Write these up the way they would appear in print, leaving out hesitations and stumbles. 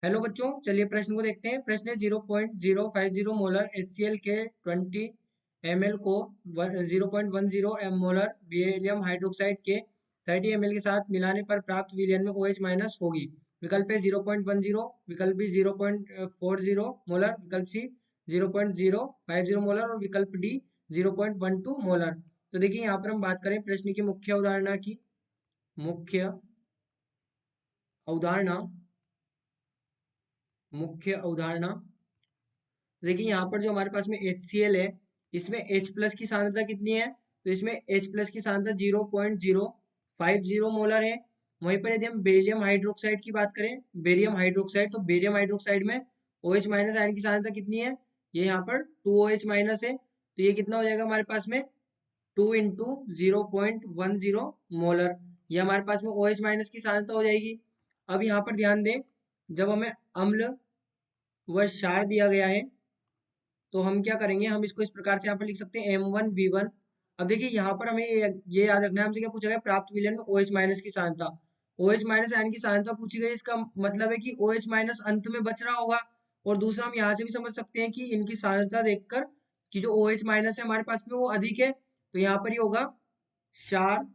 Hello बच्चों, चलिए प्रश्न को देखते हैं। प्रश्न है 0.050 मोलर HCl के 20 ml को 0.10 मोलर बेरियम हाइड्रोक्साइड के 30 ml के साथ मिलाने पर प्राप्त विलयन में OH माइनस होगी। विकल्प है 0.10, विकल्प बी 0.40 मोलर, विकल्प सी 0.050 मोलर और विकल्प डी 0.12 मोलर। तो देखिए यहाँ पर हम बात करें प्रश्न की मुख्य अवधारणा मुख्य अवधारणा। देखिए यहाँ पर जो हमारे पास में HCl है, इसमें H प्लस की सांद्रता कितनी है? तो इसमें H प्लस की सांद्रता 0.050 मोलर है। वहीं पर यदि हम बेरियम हाइड्रोक्साइड की बात करें, बेरियम हाइड्रोक्साइड, तो बेरियम हाइड्रोक्साइड में OH माइनस आयन की सांद्रता कितनी है? ये यहाँ पर 2OH माइनस है। तो ये कितना हो जाएगा हमारे पास में? 2 इंटू 0.10 मोलर। ये हमारे पास में OH माइनस की सांद्रता हो जाएगी। अब यहाँ पर ध्यान दें, जब हमें अम्ल व क्षार दिया गया है तो हम क्या करेंगे, हम इसको इस प्रकार से यहाँ पर लिख सकते हैं M1V1। अब देखिए यहाँ पर हमें ये याद रखना है, हमसे क्या पूछा गया? प्राप्त विलयन में OH माइनस की सांद्रता। OH माइनस आयन की सांद्रता पूछी गई, इसका मतलब है कि OH माइनस अंत में बच रहा होगा। और दूसरा हम यहाँ से भी समझ सकते हैं कि इनकी सांद्रता देखकर कि जो OH माइनस है हमारे पास में वो अधिक है, तो यहाँ पर ही होगा क्षार।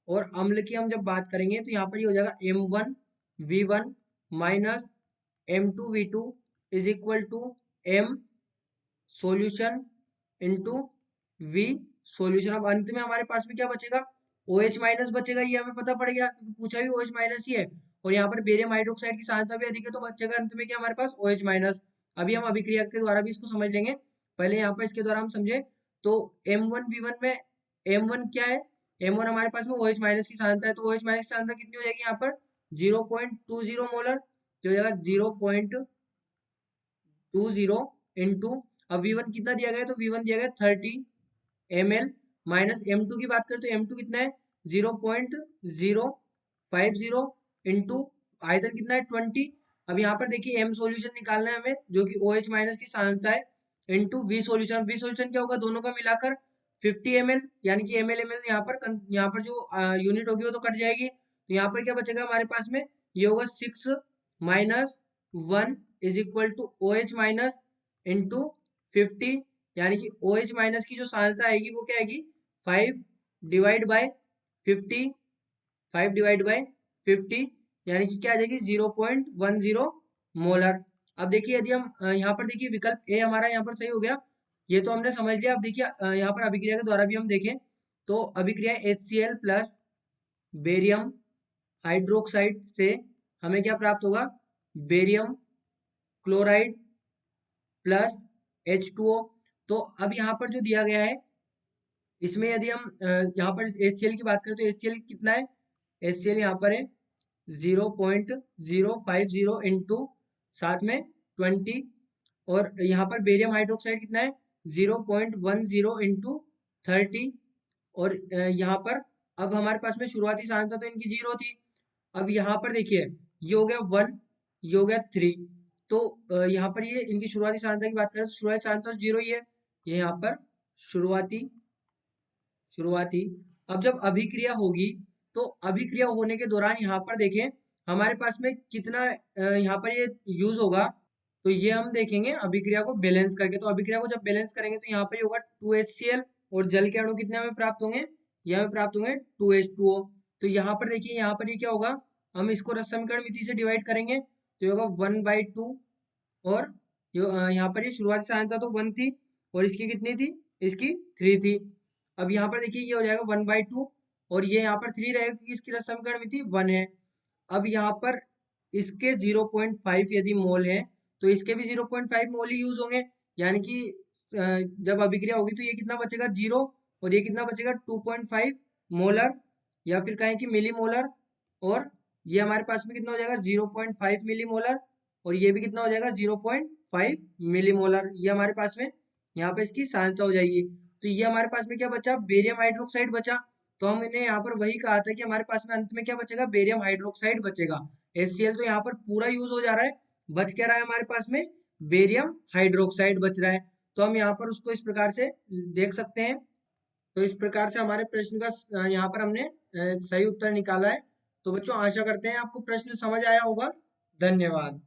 और अम्ल की हम जब बात करेंगे तो यहाँ पर ये हो जाएगा M1V1 minus M2V2 is equal to M solution into V solution. अब अंत में हमारे पास में क्या बचेगा? OH माइनस बचेगा, ये हमें पता पड़ गया क्योंकि पूछा भी OH माइनस ही है। और यहाँ पर बेरियम हाइड्रोक्साइड की सांद्रता भी अधिक है, तो बचेगा अंत में क्या हमारे पास? OH minus. अभी हम अभिक्रिया के द्वारा भी इसको समझ लेंगे, पहले यहाँ पर इसके द्वारा हम समझे। तो M1V1 में M1 क्या है? M1 हमारे पास में OH माइनस की सांद्रता है, तो OH माइनस की सांद्रता कितनी हो जाएगी यहाँ पर? 0.20 मोलर, जो हो जाएगा 0.20 इंटू, अब V1 कितना दिया गया है? तो V1 दिया गया 30 ml माइनस M2 की बात करें तो M2 कितना है? 0.050 इंटू आयतन कितना है? 20। अब यहाँ पर देखिए M सॉल्यूशन निकालना है हमें, जो कि OH माइनस की सांद्रता है, into V solution. V solution क्या होगा? दोनों का मिलाकर 50 ml, यानी कि ml ml यहाँ पर जो यूनिट होगी वो तो कट जाएगी। तो यहाँ पर क्या बचेगा हमारे पास में? ये होगा 6 minus 1 is equal to OH minus into 50, यानी कि OH माइनस की जो सांद्रता आएगी वो क्या आएगी? 5 डिवाइड बाय 50, 5 डिवाइड बाय 50, यानी कि क्या आ जाएगी? 0.10 मोलर। अब देखिए यदि हम यहाँ पर देखिए विकल्प ए हमारा यहाँ पर सही हो गया, ये तो हमने समझ लिया। अब देखिए यहाँ पर अभिक्रिया के द्वारा भी हम देखें तो अभिक्रिया HCl प्लस बेरियम हाइड्रोक्साइड से हमें क्या प्राप्त होगा? Barium chloride plus H2O। तो अब यहाँ पर जो दिया गया है, इसमें यदि हम यहाँ पर HCl की बात करें तो HCl कितना है? HCl यहाँ पर है 0.050 इंटू साथ में 20। और यहाँ पर बेरियम हाइड्रोक्साइड कितना है? 0.10 इंटू 30। और यहाँ पर अब हमारे पास में शुरुआती सांद्रता तो इनकी 0 थी। अब यहाँ पर देखिए ये हो गया 1, ये हो गया 3। तो यहाँ पर ये इनकी शुरुआती सांद्रता की बात करें तो शुरुआती सांद्रता तो 0 ही है। ये यहाँ पर शुरुआती शुरुआती अब जब अभिक्रिया होगी तो अभिक्रिया होने के दौरान यहाँ पर देखें हमारे पास में कितना यहाँ पर ये यूज होगा। तो ये हम देखेंगे अभिक्रिया को बैलेंस करके। तो अभिक्रिया को जब बैलेंस करेंगे तो यहाँ पर ये होगा 2HCl और जल के अणु कितने हमें प्राप्त होंगे? ये हमें प्राप्त होंगे 2H2O। तो यहाँ पर देखिए यहाँ पर ये क्या होगा? हम इसको रस समीकरण विधि से डिवाइड करेंगे तो ये होगा 1/2। और यहाँ पर ये शुरुआती सांद्रता तो 1 थी और इसकी कितनी थी? इसकी 3 थी। अब यहाँ पर देखिए ये हो जाएगा 1/2 और ये यहाँ पर 3 रहेगा क्योंकि इसकी रस समीकरण मिति 1 है। अब यहाँ पर इसके 0.5 यदि मोल है तो इसके भी 0.5 मोल ही यूज होंगे, यानी कि जब अभिक्रिया होगी तो ये कितना बचेगा? 0। और ये कितना बचेगा? 2.5 मोलर, या फिर कहें कि मिली मोलर। और ये हमारे पास में कितना हो जाएगा? 0.5 मिली मोलर। और ये भी कितना हो जाएगा? 0.5 मिली मोलर। ये हमारे पास में यहाँ पे इसकी सांद्रता हो जाएगी। तो ये हमारे पास में क्या बचा? बेरियम हाइड्रोक्साइड बचा। तो हम इन्हें यहाँ पर वही कहा था कि हमारे पास में अंत में क्या बचेगा? बेरियम हाइड्रोक्साइड बचेगा। HCl तो यहाँ पर पूरा यूज हो जा रहा है, बच क्या रहा है हमारे पास में? बेरियम हाइड्रोक्साइड बच रहा है। तो हम यहाँ पर उसको इस प्रकार से देख सकते हैं। तो इस प्रकार से हमारे प्रश्न का यहाँ पर हमने सही उत्तर निकाला है। तो बच्चों आशा करते हैं आपको प्रश्न समझ आया होगा। धन्यवाद।